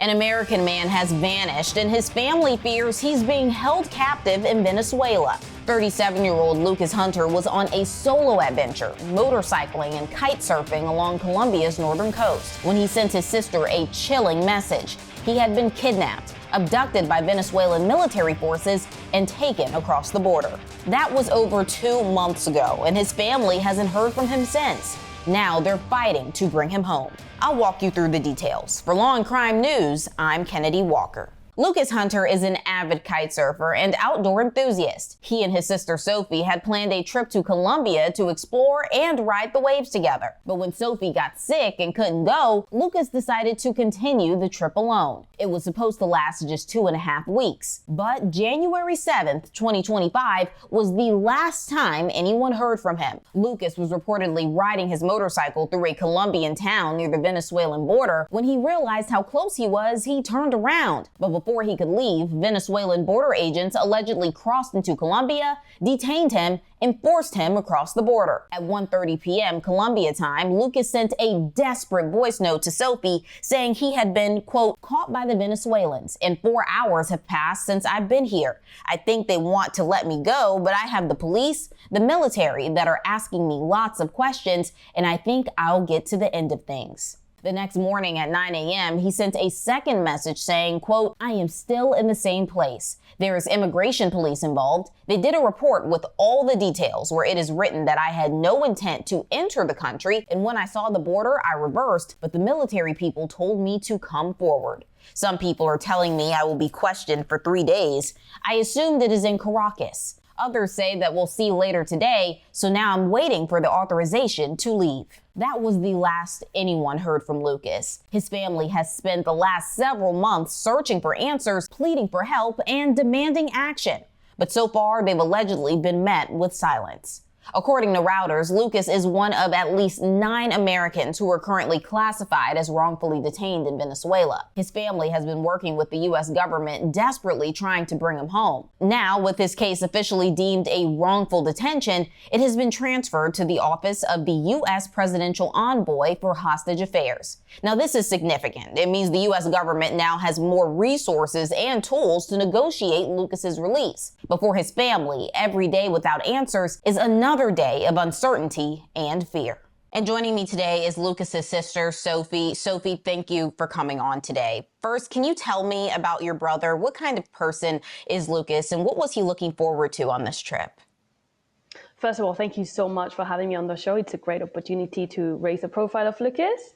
An American man has vanished, and his family fears he's being held captive in Venezuela. 37-year-old Lucas Hunter was on a solo adventure, motorcycling and kite surfing along Colombia's northern coast, when he sent his sister a chilling message. He had been kidnapped, abducted by Venezuelan military forces, and taken across the border. That was over 2 months ago, and his family hasn't heard from him since. Now they're fighting to bring him home. I'll walk you through the details. For Law and Crime News, I'm Kennedi Walker. Lucas Hunter is an avid kite surfer and outdoor enthusiast. He and his sister Sophie had planned a trip to Colombia to explore and ride the waves together. But when Sophie got sick and couldn't go, Lucas decided to continue the trip alone. It was supposed to last just 2.5 weeks. But January 7th, 2025 was the last time anyone heard from him. Lucas was reportedly riding his motorcycle through a Colombian town near the Venezuelan border. When he realized how close he was, he turned around. But before he could leave, Venezuelan border agents allegedly crossed into Colombia, detained him, and forced him across the border. At 1:30 p.m. Colombia time, Lucas sent a desperate voice note to Sophie saying he had been, quote, caught by the Venezuelans, and 4 hours have passed since I've been here. I think they want to let me go, but I have the police, the military that are asking me lots of questions, and I think I'll get to the end of things. The next morning at 9 a.m., he sent a second message saying, quote, I am still in the same place. There is immigration police involved. They did a report with all the details where it is written that I had no intent to enter the country, and when I saw the border, I reversed, but the military people told me to come forward. Some people are telling me I will be questioned for 3 days. I assumed it is in Caracas. Others say that we'll see later today, so now I'm waiting for the authorization to leave. That was the last anyone heard from Lucas. His family has spent the last several months searching for answers, pleading for help, and demanding action. But so far, they've allegedly been met with silence. According to Reuters, Lucas is one of at least 9 Americans who are currently classified as wrongfully detained in Venezuela. His family has been working with the U.S. government, desperately trying to bring him home. Now, with his case officially deemed a wrongful detention, it has been transferred to the Office of the U.S. Presidential Envoy for Hostage Affairs. Now, this is significant. It means the U.S. government now has more resources and tools to negotiate Lucas's release. But for his family, every day without answers is another day of uncertainty and fear. And joining me today is Lucas's sister, Sophie. Sophie, thank you for coming on today. First, can you tell me about your brother? What kind of person is Lucas, and what was he looking forward to on this trip? First of all, thank you so much for having me on the show. It's a great opportunity to raise the profile of Lucas.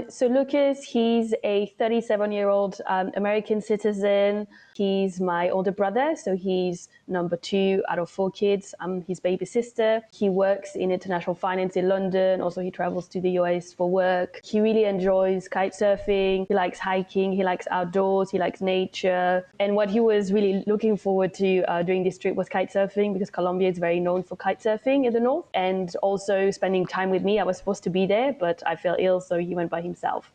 So Lucas, he's a 37-year-old American citizen. He's my older brother, so he's number 2 out of 4 kids. I'm his baby sister. He works in international finance in London. Also, he travels to the US for work. He really enjoys kite surfing. He likes hiking. He likes outdoors. He likes nature. And what he was really looking forward to during this trip was kite surfing, because Colombia is very known for kite surfing in the north. And also spending time with me. I was supposed to be there, but I fell ill, so he went by himself.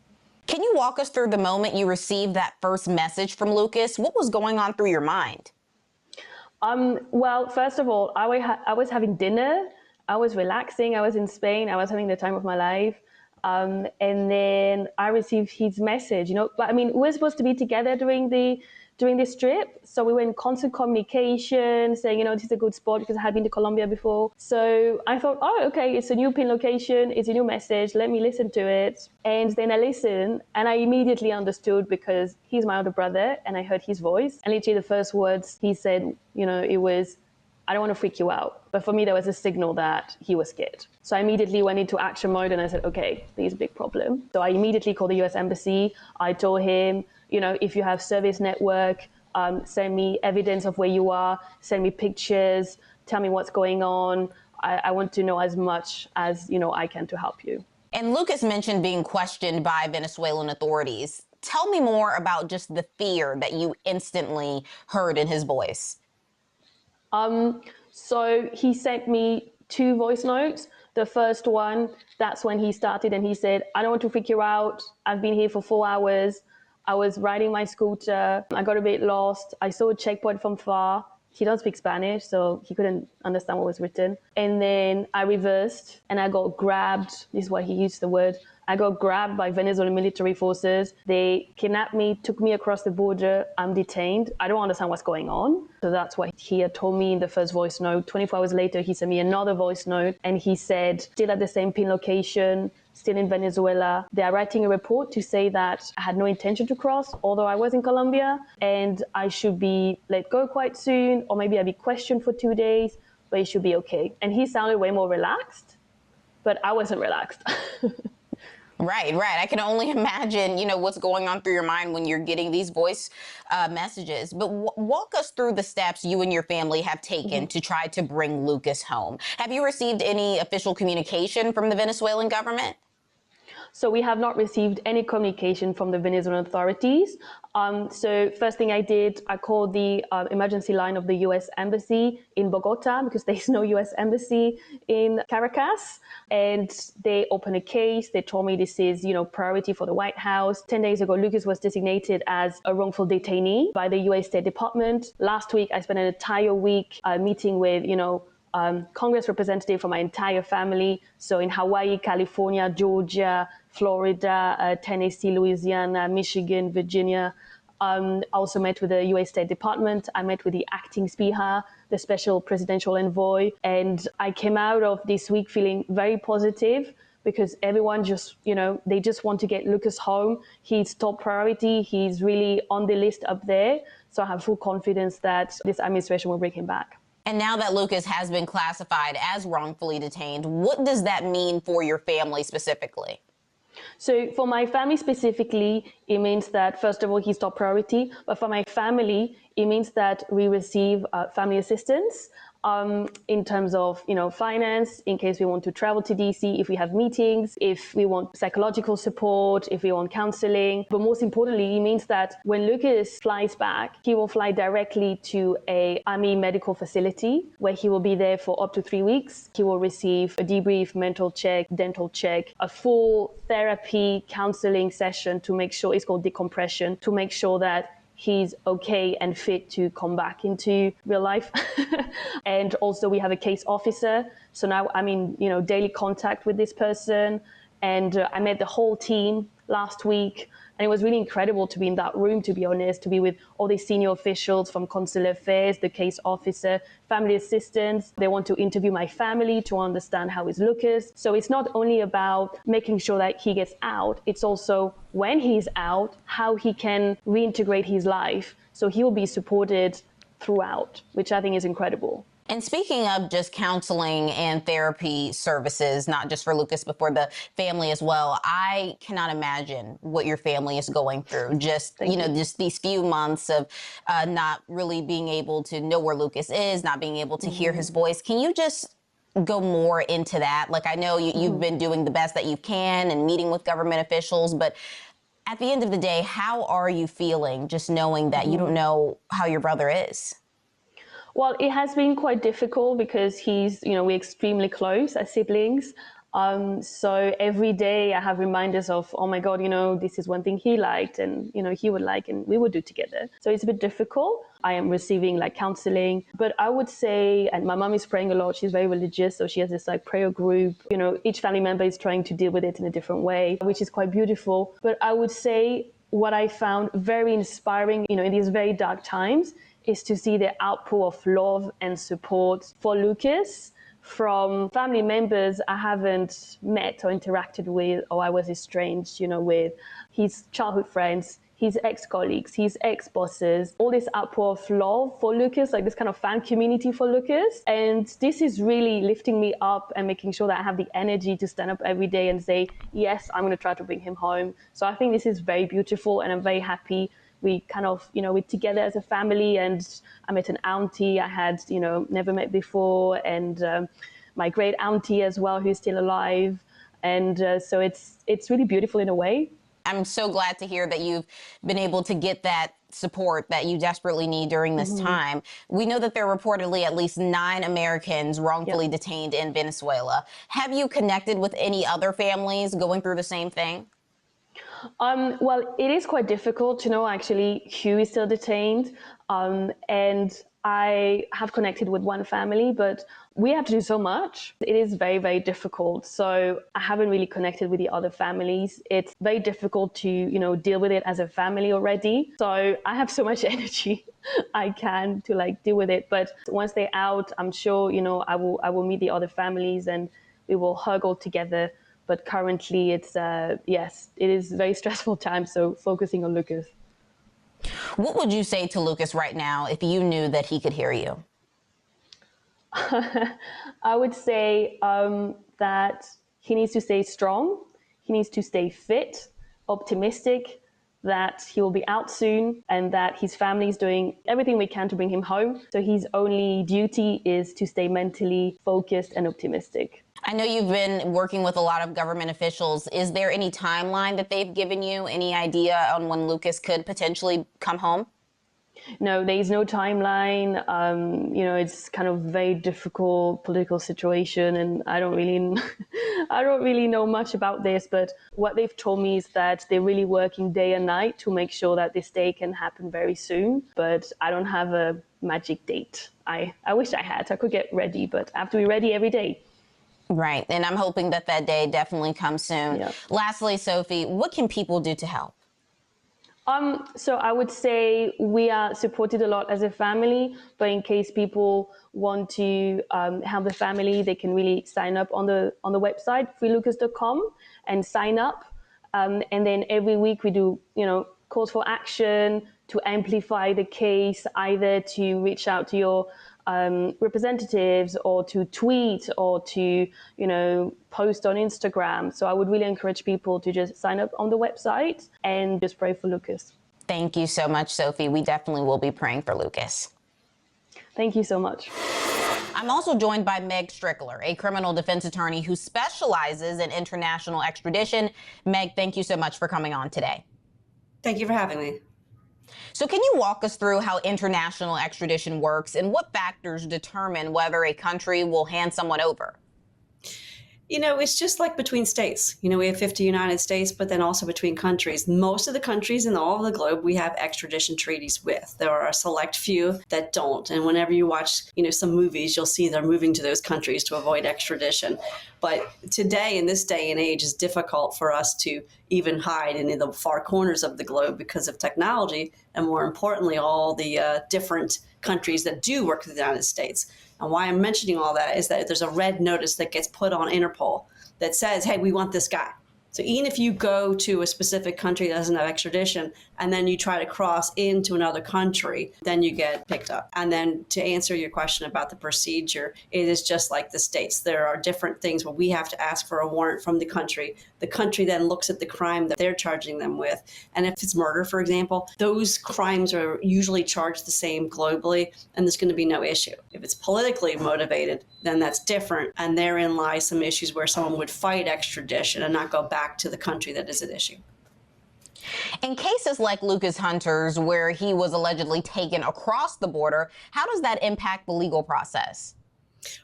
Can you walk us through the moment you received that first message from Lucas? What was going on through your mind? Well, first of all, I was having dinner. I was relaxing. I was in Spain. I was having the time of my life. And then I received his message, but I mean, we were supposed to be together during this trip. So we were in constant communication, saying, this is a good spot because I had been to Colombia before. So I thought, okay, it's a new pin location. It's a new message. Let me listen to it. And then I listened and I immediately understood, because he's my older brother and I heard his voice. And literally the first words he said, it was, I don't want to freak you out. But for me, there was a signal that he was scared. So I immediately went into action mode and I said, okay, there's a big problem. So I immediately called the US Embassy. I told him, if you have service network, send me evidence of where you are, send me pictures, tell me what's going on. I want to know as much as, I can to help you. And Lucas mentioned being questioned by Venezuelan authorities. Tell me more about just the fear that you instantly heard in his voice. So he sent me 2 voice notes. The first one, that's when he started and he said, I don't want to freak you out. I've been here for 4 hours. I was riding my scooter. I got a bit lost. I saw a checkpoint from far. He doesn't speak Spanish, so he couldn't understand what was written. And then I reversed and I got grabbed. This is why he used the word. I got grabbed by Venezuelan military forces. They kidnapped me, took me across the border. I'm detained. I don't understand what's going on. So that's what he had told me in the first voice note. 24 hours later, he sent me another voice note, and he said, still at the same pin location, still in Venezuela. They are writing a report to say that I had no intention to cross, although I was in Colombia, and I should be let go quite soon, or maybe I'll be questioned for 2 days, but it should be okay. And he sounded way more relaxed, but I wasn't relaxed. Right, right. I can only imagine, what's going on through your mind when you're getting these voice messages. But walk us through the steps you and your family have taken to try to bring Lucas home. Have you received any official communication from the Venezuelan government? So we have not received any communication from the Venezuelan authorities. So first thing I did, I called the emergency line of the U.S. Embassy in Bogota, because there's no U.S. Embassy in Caracas. And they opened a case. They told me this is, priority for the White House. 10 days ago, Lucas was designated as a wrongful detainee by the U.S. State Department. Last week, I spent an entire week meeting with, Congress representative from my entire family. So in Hawaii, California, Georgia, Florida, Tennessee, Louisiana, Michigan, Virginia. I also met with the U.S. State Department. I met with the acting SPIHA, the special presidential envoy. And I came out of this week feeling very positive, because everyone just, they just want to get Lucas home. He's top priority. He's really on the list up there. So I have full confidence that this administration will bring him back. And now that Lucas has been classified as wrongfully detained, what does that mean for your family specifically? So for my family specifically, it means that, first of all, he's top priority. But for my family, it means that we receive family assistance in terms of, finance, in case we want to travel to DC, if we have meetings, if we want psychological support, if we want counseling. But most importantly, it means that when Lucas flies back, he will fly directly to a Army medical facility where he will be there for up to 3 weeks. He will receive a debrief, mental check, dental check, a full therapy counseling session to make sure, it's called decompression, to make sure that he's okay and fit to come back into real life. And also we have a case officer. So now I'm in, daily contact with this person. And I met the whole team last week. And it was really incredible to be in that room, to be honest, to be with all these senior officials from consular affairs, the case officer, family assistants. They want to interview my family to understand how is Lucas. So it's not only about making sure that he gets out, it's also when he's out, how he can reintegrate his life. So he will be supported throughout, which I think is incredible. And speaking of just counseling and therapy services, not just for Lucas, but for the family as well, I cannot imagine what your family is going through. Just, just these few months of not really being able to know where Lucas is, not being able to hear his voice. Can you just go more into that? Like, I know you've been doing the best that you can and meeting with government officials, but at the end of the day, how are you feeling just knowing that you don't know how your brother is? Well, it has been quite difficult because he's, we're extremely close as siblings. So every day I have reminders of, oh my God, this is one thing he liked and, he would like, and we would do together. So it's a bit difficult. I am receiving counseling, but I would say, and my mom is praying a lot. She's very religious. So she has this prayer group, each family member is trying to deal with it in a different way, which is quite beautiful. But I would say what I found very inspiring, in these very dark times, is to see the outpour of love and support for Lucas from family members I haven't met or interacted with, or I was estranged, with his childhood friends, his ex-colleagues, his ex-bosses, all this outpour of love for Lucas, this kind of fan community for Lucas. And this is really lifting me up and making sure that I have the energy to stand up every day and say, yes, I'm going to try to bring him home. So I think this is very beautiful, and I'm very happy. We kind of, we're together as a family, and I met an auntie I had, never met before, and my great auntie as well, who's still alive. And so it's really beautiful in a way. I'm so glad to hear that you've been able to get that support that you desperately need during this time. We know that there are reportedly at least 9 Americans wrongfully detained in Venezuela. Have you connected with any other families going through the same thing? Well, it is quite difficult to know actually who is still detained. And I have connected with one family, but we have to do so much. It is very, very difficult. So I haven't really connected with the other families. It's very difficult to, deal with it as a family already. So I have so much energy I can to deal with it. But once they're out, I'm sure, I will meet the other families and we will hug all together. But currently it's, yes, it is a very stressful time. So focusing on Lucas. What would you say to Lucas right now if you knew that he could hear you? I would say that he needs to stay strong. He needs to stay fit, optimistic, that he will be out soon and that his family is doing everything we can to bring him home. So his only duty is to stay mentally focused and optimistic. I know you've been working with a lot of government officials. Is there any timeline that they've given you? Any idea on when Lucas could potentially come home? No, there is no timeline. It's kind of very difficult political situation, and I don't really know much about this. But what they've told me is that they're really working day and night to make sure that this day can happen very soon. But I don't have a magic date. I wish I had. I could get ready, but I have to be ready every day. Right, and I'm hoping that day definitely comes soon. Yeah. Lastly, Sophie, what can people do to help? So I would say we are supported a lot as a family, but in case people want to help the family, they can really sign up on the website, freelucas.com, and sign up. And then every week we do, calls for action to amplify the case, either to reach out to your representatives or to tweet or to, post on Instagram. So I would really encourage people to just sign up on the website and just pray for Lucas. Thank you so much, Sophie. We definitely will be praying for Lucas. Thank you so much. I'm also joined by Meg Strickler, a criminal defense attorney who specializes in international extradition. Meg, thank you so much for coming on today. Thank you for having me. So can you walk us through how international extradition works and what factors determine whether a country will hand someone over? It's just like between states. We have 50 United States, but then also between countries. Most of the countries in all of the globe we have extradition treaties with. There are a select few that don't. And whenever you watch, some movies, you'll see they're moving to those countries to avoid extradition. But today, in this day and age, it's difficult for us to even hide in the far corners of the globe because of technology, and more importantly, all the different countries that do work with the United States. And why I'm mentioning all that is that there's a red notice that gets put on Interpol that says, hey, we want this guy. So even if you go to a specific country that doesn't have extradition and then you try to cross into another country, then you get picked up. And then to answer your question about the procedure, it is just like the states. There are different things where we have to ask for a warrant from the country. The country then looks at the crime that they're charging them with. And if it's murder, for example, those crimes are usually charged the same globally, and there's going to be no issue. If it's politically motivated, then that's different. And therein lies some issues where someone would fight extradition and not go back to the country that is at issue. In cases like Lucas Hunter's, where he was allegedly taken across the border, how does that impact the legal process?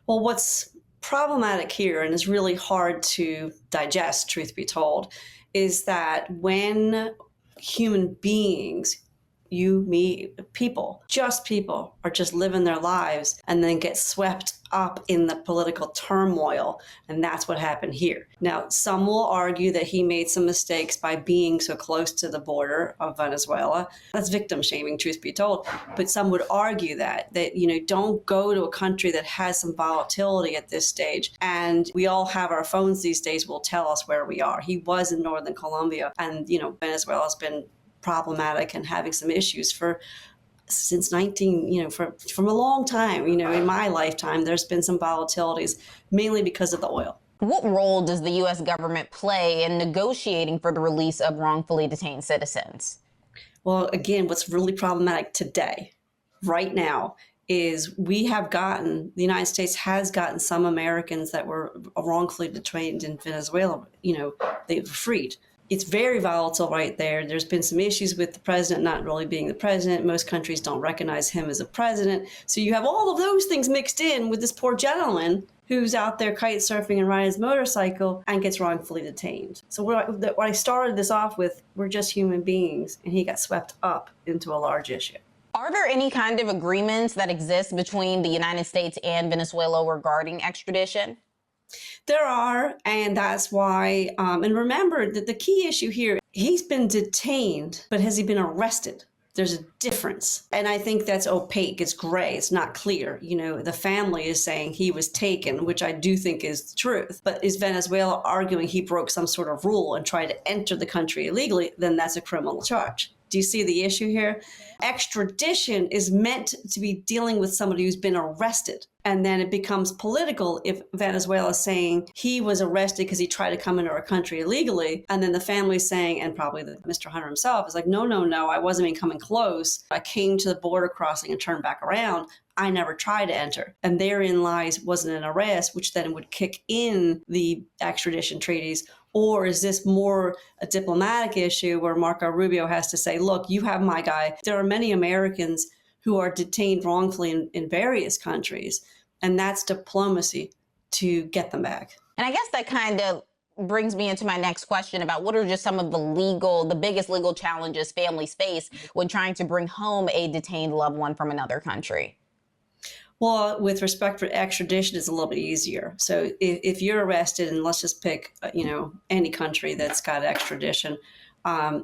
Well, what's problematic here, and is really hard to digest, truth be told, is that when human beings, you, me, people, are just living their lives and then get swept up in the political turmoil. And that's what happened here. Now, some will argue that he made some mistakes by being so close to the border of Venezuela. That's victim shaming, truth be told. But some would argue that don't go to a country that has some volatility at this stage. And we all have our phones these days will tell us where we are. He was in northern Colombia, and, Venezuela's been problematic and having some issues since from a long time. In my lifetime, there's been some volatilities, mainly because of the oil. What role does the U.S. government play in negotiating for the release of wrongfully detained citizens? Well, again, what's really problematic today, right now, is the United States has gotten some Americans that were wrongfully detained in Venezuela, they were freed. It's very volatile right there. There's been some issues with the president not really being the president. Most countries don't recognize him as a president. So you have all of those things mixed in with this poor gentleman who's out there kite surfing and riding his motorcycle and gets wrongfully detained. So what I started this off with, we're just human beings, and he got swept up into a large issue. Are there any kind of agreements that exist between the United States and Venezuela regarding extradition? There are, and that's why, and remember that the key issue here, he's been detained, but has he been arrested? There's a difference. And I think that's opaque. It's gray. It's not clear. You know, the family is saying he was taken, which I do think is the truth. But is Venezuela arguing he broke some sort of rule and tried to enter the country illegally? Then that's a criminal charge. Do you see the issue here? Extradition is meant to be dealing with somebody who's been arrested. And then it becomes political if Venezuela is saying he was arrested because he tried to come into our country illegally. And then the family's saying, and probably Mr. Hunter himself is like, no, I wasn't even coming close. I came to the border crossing and turned back around. I never tried to enter. And therein lies wasn't an arrest, which then would kick in the extradition treaties. Or is this more a diplomatic issue where Marco Rubio has to say, look, you have my guy. There are many Americans who are detained wrongfully in various countries, and that's diplomacy to get them back. And I guess that kind of brings me into my next question about what are just some of the biggest legal challenges families face when trying to bring home a detained loved one from another country? Well, with respect for extradition, it's a little bit easier. So if you're arrested, and let's just pick, any country that's got extradition,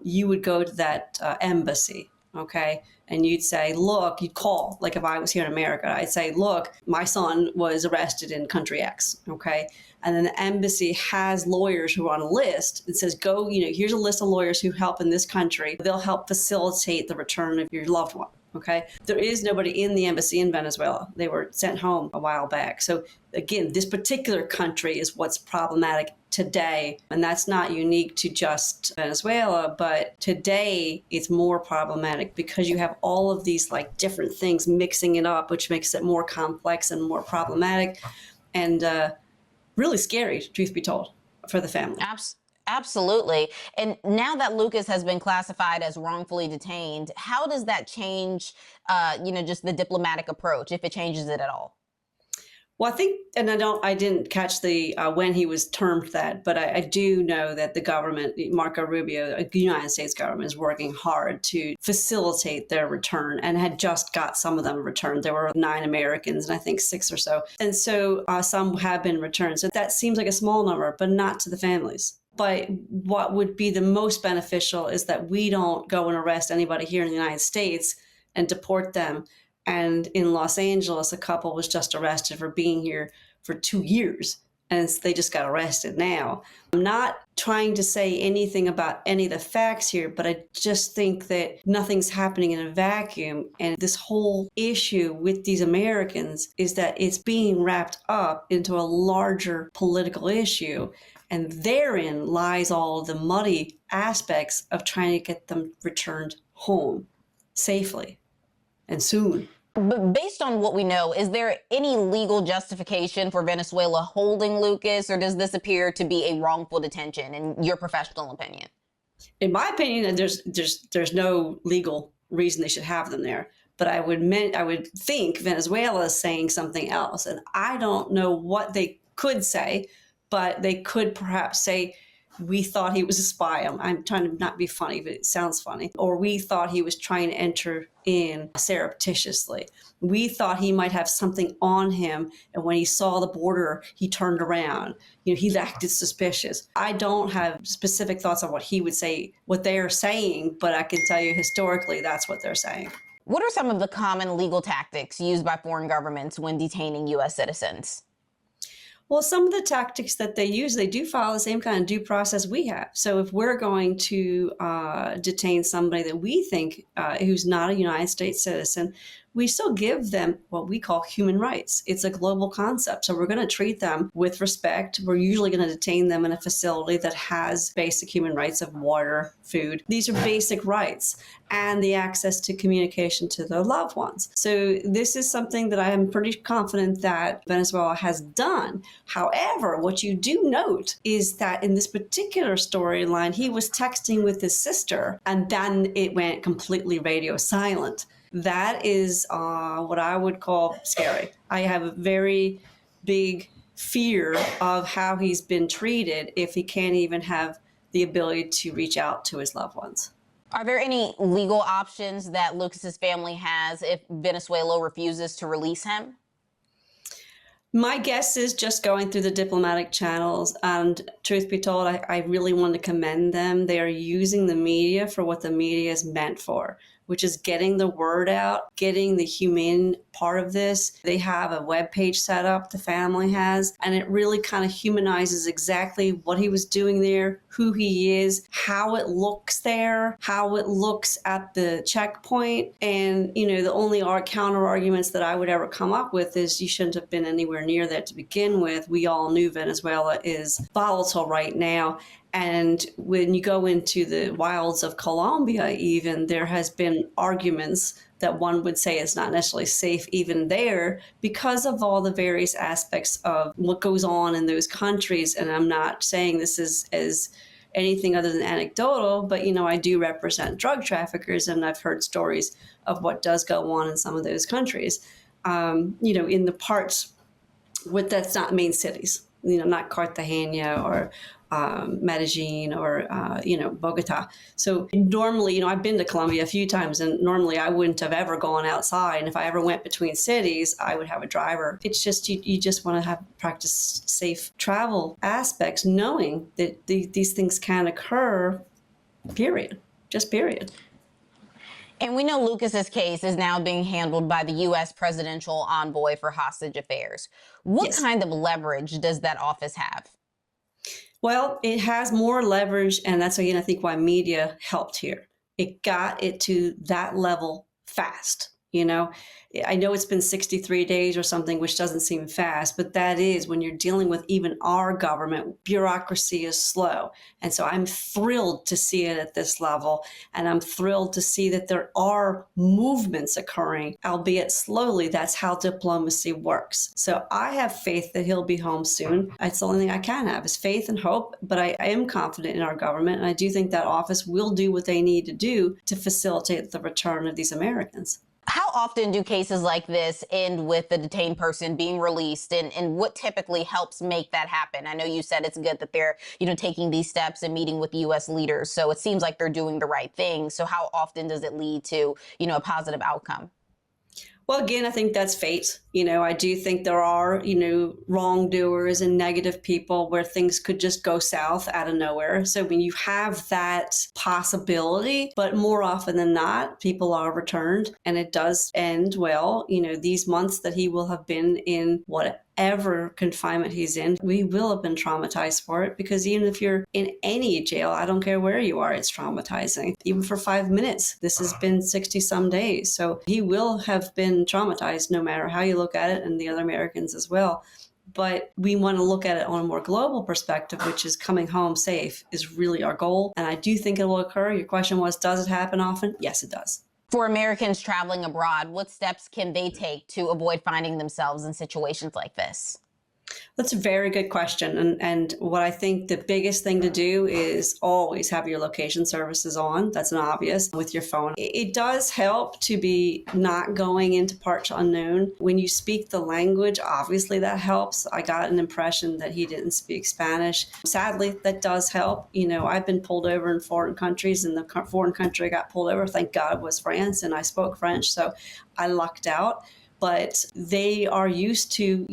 you would go to that embassy, okay? And you'd say, look, you'd call, like if I was here in America, I'd say, look, my son was arrested in country X, okay? And then the embassy has lawyers who are on a list. It says, go, here's a list of lawyers who help in this country. They'll help facilitate the return of your loved one. Okay. There is nobody in the embassy in Venezuela. They were sent home a while back. So again, this particular country is what's problematic today. And that's not unique to just Venezuela, but today it's more problematic because you have all of these like different things mixing it up, which makes it more complex and more problematic and really scary, truth be told, for the family. Absolutely. And now that Lucas has been classified as wrongfully detained, how does that change, just the diplomatic approach, if it changes it at all? Well, I think, and I didn't catch the when he was termed that, but I do know that the government, Marco Rubio, the United States government, is working hard to facilitate their return and had just got some of them returned. There were 9 Americans and I think 6 or so. And so some have been returned. So that seems like a small number, but not to the families. But what would be the most beneficial is that we don't go and arrest anybody here in the United States and deport them. And in Los Angeles, a couple was just arrested for being here for 2 years, and they just got arrested now. I'm not trying to say anything about any of the facts here, but I just think that nothing's happening in a vacuum. And this whole issue with these Americans is that it's being wrapped up into a larger political issue. And therein lies all the muddy aspects of trying to get them returned home safely and soon. But based on what we know, is there any legal justification for Venezuela holding Lucas, or does this appear to be a wrongful detention, in your professional opinion? In my opinion, there's no legal reason they should have them there. But I would think Venezuela is saying something else, and I don't know what they could say. But they could perhaps say, we thought he was a spy. I'm trying to not be funny, but it sounds funny. Or we thought he was trying to enter in surreptitiously. We thought he might have something on him. And when he saw the border, he turned around. He acted suspicious. I don't have specific thoughts on what he would say, what they are saying, but I can tell you historically, that's what they're saying. What are some of the common legal tactics used by foreign governments when detaining U.S. citizens? Well, some of the tactics that they use, they do follow the same kind of due process we have. So if we're going to detain somebody that we think who's not a United States citizen, we still give them what we call human rights. It's a global concept. So we're going to treat them with respect. We're usually going to detain them in a facility that has basic human rights of water, food. These are basic rights, and the access to communication to their loved ones. So this is something that I am pretty confident that Venezuela has done. However, what you do note is that in this particular storyline, he was texting with his sister, and then it went completely radio silent. That is what I would call scary. I have a very big fear of how he's been treated if he can't even have the ability to reach out to his loved ones. Are there any legal options that Lucas's family has if Venezuela refuses to release him? My guess is just going through the diplomatic channels. And truth be told, I really want to commend them. They are using the media for what the media is meant for, which is getting the word out, getting the humane part of this. They have a webpage set up, the family has, and it really kind of humanizes exactly what he was doing there, who he is, how it looks there, how it looks at the checkpoint. And, the only counter arguments that I would ever come up with is you shouldn't have been anywhere near that to begin with. We all knew Venezuela is volatile right now. And when you go into the wilds of Colombia, even, there has been arguments that one would say is not necessarily safe even there because of all the various aspects of what goes on in those countries. And I'm not saying this is as anything other than anecdotal, but, I do represent drug traffickers, and I've heard stories of what does go on in some of those countries, in the parts that's not main cities, not Cartagena or Medellin or, Bogota. So normally, I've been to Colombia a few times, and normally I wouldn't have ever gone outside. And if I ever went between cities, I would have a driver. It's just, you just want to practice safe travel aspects, knowing that these things can occur, period. Just period. And we know Lucas's case is now being handled by the U.S. Presidential Envoy for Hostage Affairs. What Yes. kind of leverage does that office have? Well, it has more leverage, and that's, again, I think why media helped here. It got it to that level fast. I know it's been 63 days or something, which doesn't seem fast, but that is when you're dealing with even our government, bureaucracy is slow. And so I'm thrilled to see it at this level. And I'm thrilled to see that there are movements occurring, albeit slowly. That's how diplomacy works. So I have faith that he'll be home soon. That's the only thing I can have is faith and hope. But I am confident in our government. And I do think that office will do what they need to do to facilitate the return of these Americans. How often do cases like this end with the detained person being released, and what typically helps make that happen? I know you said it's good that they're, taking these steps and meeting with U.S. leaders, so it seems like they're doing the right thing. So how often does it lead to, a positive outcome? Well, again, I think that's fate. I do think there are, wrongdoers and negative people where things could just go south out of nowhere. So when you have that possibility, but more often than not, people are returned and it does end well. These months that he will have been in whatever confinement he's in, we will have been traumatized for it, because even if you're in any jail, I don't care where you are, it's traumatizing. Even for 5 minutes, this has been 60 some days. So he will have been traumatized no matter how you look at it, and the other Americans as well. But we want to look at it on a more global perspective, which is coming home safe is really our goal. And I do think it will occur. Your question was, does it happen often? Yes, it does. For Americans traveling abroad, what steps can they take to avoid finding themselves in situations like this? That's a very good question. And what I think the biggest thing to do is always have your location services on. That's an obvious with your phone. It does help to be not going into parts unknown. When you speak the language, obviously that helps. I got an impression that he didn't speak Spanish. Sadly, that does help. I've been pulled over in foreign countries, and the foreign country I got pulled over, thank God, was France, and I spoke French. So I lucked out. But they are used to,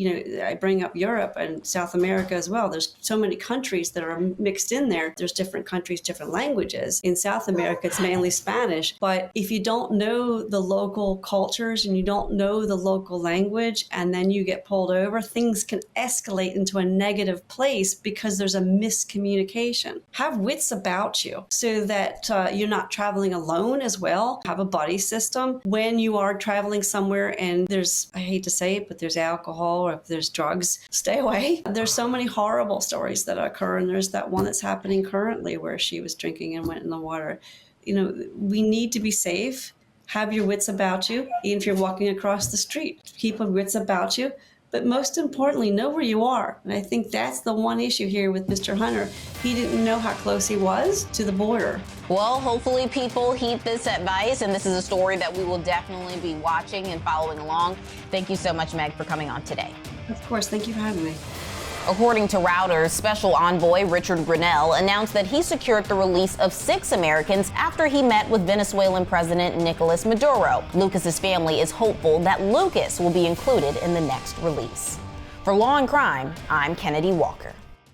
I bring up Europe and South America as well. There's so many countries that are mixed in there. There's different countries, different languages. In South America, it's mainly Spanish. But if you don't know the local cultures and you don't know the local language, and then you get pulled over, things can escalate into a negative place because there's a miscommunication. Have wits about you so that you're not traveling alone as well. Have a buddy system when you are traveling somewhere and I hate to say it, but there's alcohol or if there's drugs, stay away. There's so many horrible stories that occur. And there's that one that's happening currently where she was drinking and went in the water. We need to be safe. Have your wits about you. Even if you're walking across the street, keep your wits about you. But most importantly, know where you are. And I think that's the one issue here with Mr. Hunter. He didn't know how close he was to the border. Well, hopefully people heed this advice, and this is a story that we will definitely be watching and following along. Thank you so much, Meg, for coming on today. Of course. Thank you for having me. According to Reuters, Special Envoy Richard Grenell announced that he secured the release of 6 Americans after he met with Venezuelan President Nicolas Maduro. Lucas's family is hopeful that Lucas will be included in the next release. For Law and Crime, I'm Kennedi Walker.